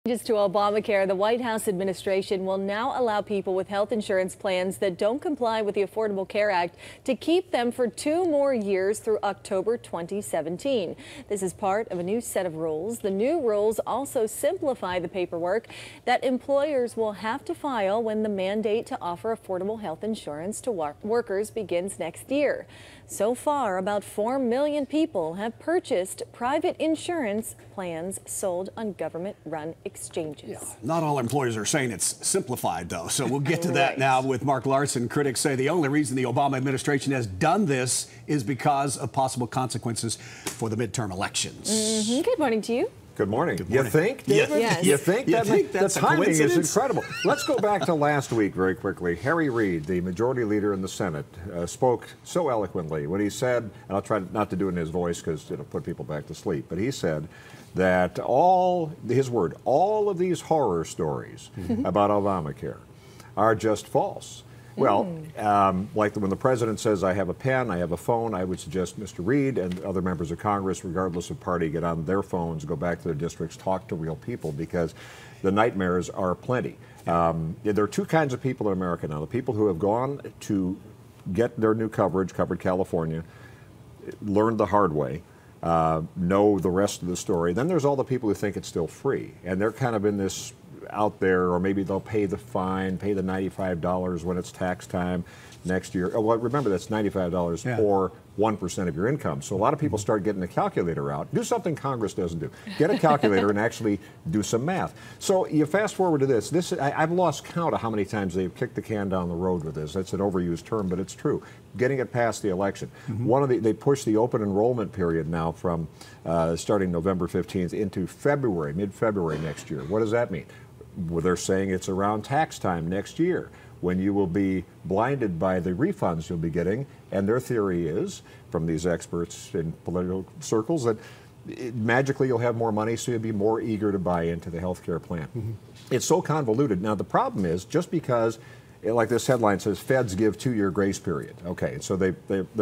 Changes to Obamacare, the White House administration will now allow people with health insurance plans that don't comply with the Affordable Care Act to keep them for 2 more years through October 2017. This is part of a new set of rules. The new rules also simplify the paperwork that employers will have to file when the mandate to offer affordable health insurance to workers begins next year. So far, about 4 million people have purchased private insurance plans sold on government-run exchanges. Yeah, not all employers are saying it's simplified, though, so we'll get to that now with Mark Larson. Critics say the only reason the Obama administration has done this is because of possible consequences for the midterm elections. Good morning to you. Good morning. Good morning. You think, David? Yes. You think? That's the timing is coincidence? incredible. Let's go back to last week very quickly. Harry Reid, the majority leader in the Senate, spoke so eloquently when he said, and I'll try not to do it in his voice because it'll put people back to sleep, but he said that all of these horror stories about Obamacare are just false. Well, like when the president says, I have a pen, I have a phone, I would suggest Mr. Reid and other members of Congress, regardless of party, get on their phones, go back to their districts, talk to real people, because the nightmares are plenty. There are 2 kinds of people in America now. The people who have gone to get their new coverage, covered California, learned the hard way, know the rest of the story. Then there's all the people who think it's still free, and they're kind of in this out there, or maybe they'll pay the fine, pay the $95 when it's tax time next year. Oh, well, remember, that's $95 or 1% of your income. So a lot of people start getting the calculator out. Do something Congress doesn't do. Get a calculator and actually do some math. So you fast forward to this. I've lost count of how many times they've kicked the can down the road with this. That's an overused term, but it's true. Getting it past the election. They pushed the open enrollment period now from starting November 15th into February, mid-February next year. What does that mean? Well, they're saying it's around tax time next year, when you will be blinded by the refunds you'll be getting. And their theory is, from these experts in political circles, that magically you'll have more money, so you'll be more eager to buy into the health care plan. It's so convoluted. Now, the problem is, just because, like this headline says, feds give 2-year grace period. Okay, so they're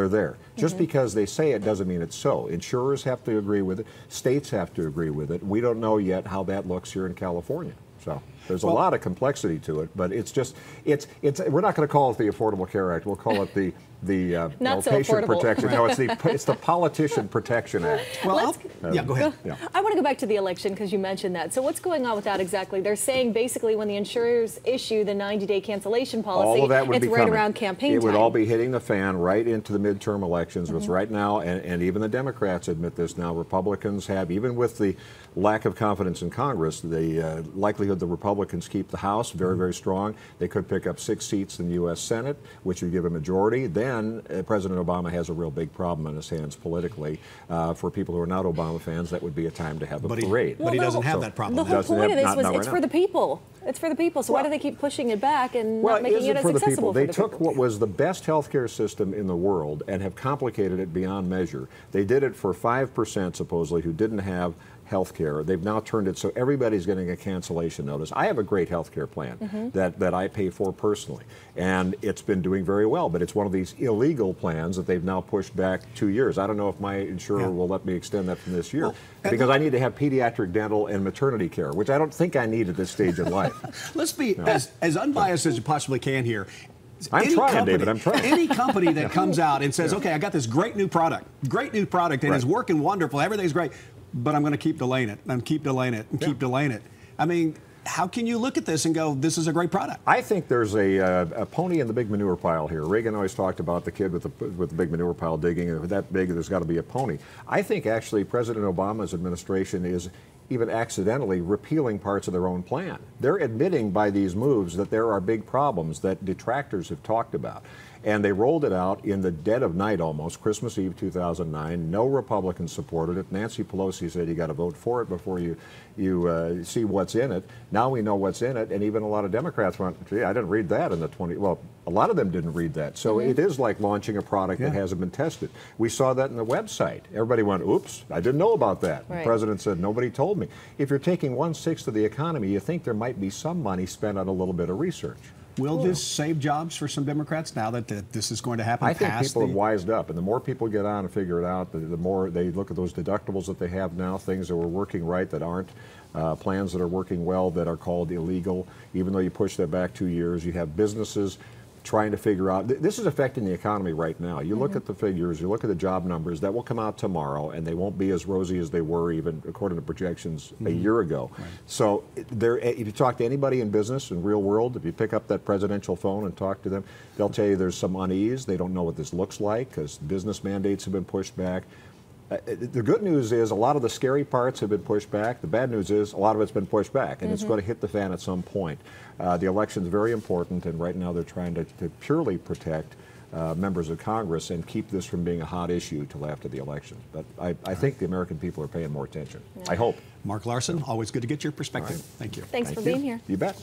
there. Just because they say it doesn't mean it's so. Insurers have to agree with it. States have to agree with it. We don't know yet how that looks here in California. So there's a lot of complexity to it, but it's just, we're not going to call it the Affordable Care Act. We'll call it the patient protection. No, it's the Politician Protection Act. Well, go ahead. I want to go back to the election because you mentioned that. So what's going on with that exactly? They're saying basically when the insurers issue the 90-day cancellation policy, all of that would it's be right coming. around campaign time. It would all be hitting the fan right into the midterm elections. Which right now, and even the Democrats admit this now, Republicans have, even with the lack of confidence in Congress, the likelihood the Republicans keep the House very, very strong. They could pick up 6 seats in the U.S. Senate, which would give a majority. Then President Obama has a real big problem on his hands politically. For people who are not Obama fans, that would be a time to have a parade. But he doesn't have that problem. The whole point of this was it's for the people. It's for the people. So why do they keep pushing it back and not making it as accessible for the people? They took what was the best healthcare system in the world and have complicated it beyond measure. They did it for 5% supposedly who didn't have health care. They've now turned it so everybody's getting a cancellation notice. I have a great health care plan that I pay for personally, and it's been doing very well, but it's one of these illegal plans that they've now pushed back 2 years. I don't know if my insurer will let me extend that from this year, because I need to have pediatric, dental, and maternity care, which I don't think I need at this stage in life. Let's be as unbiased as you possibly can here. I'm trying, David, I'm trying. Any company that comes out and says, okay, I got this great new product, and it's working wonderful, everything's great, but I'm going to keep delaying it, and keep delaying it, and keep delaying it. I mean, how can you look at this and go, this is a great product? I think there's a pony in the big manure pile here. Reagan always talked about the kid with the big manure pile digging, and if that big, there's got to be a pony. I think actually President Obama's administration is even accidentally repealing parts of their own plan. They're admitting by these moves that there are big problems that detractors have talked about. And they rolled it out in the dead of night almost, Christmas Eve 2009. No Republicans supported it. Nancy Pelosi said you got to vote for it before you see what's in it. Now we know what's in it, and even a lot of Democrats went, gee, I didn't read that in the 20, well, a lot of them didn't read that. So it is like launching a product that hasn't been tested. We saw that in the website. Everybody went, oops, I didn't know about that. The president said, nobody told me. If you're taking 1/6 of the economy, you think there might be some money spent on a little bit of research. Will this save jobs for some Democrats now that this is going to happen? I think people have wised up, and the more people get on and figure it out, the more they look at those deductibles that they have now, things that were working right that aren't. plans that are working well that are called illegal. Even though you push that back 2 years, you have businesses trying to figure out, this is affecting the economy right now. You look at the figures, you look at the job numbers, that will come out tomorrow, and they won't be as rosy as they were even according to projections a year ago. Right. So if you talk to anybody in business, in real world, if you pick up that presidential phone and talk to them, they'll tell you there's some unease. They don't know what this looks like because business mandates have been pushed back. The good news is a lot of the scary parts have been pushed back. The bad news is a lot of it's been pushed back, and it's going to hit the fan at some point. The election is very important, and right now they're trying to purely protect members of Congress and keep this from being a hot issue till after the election. But I think the American people are paying more attention. I hope. Mark Larson, always good to get your perspective. Right. Thank you. Thanks for being here. You bet.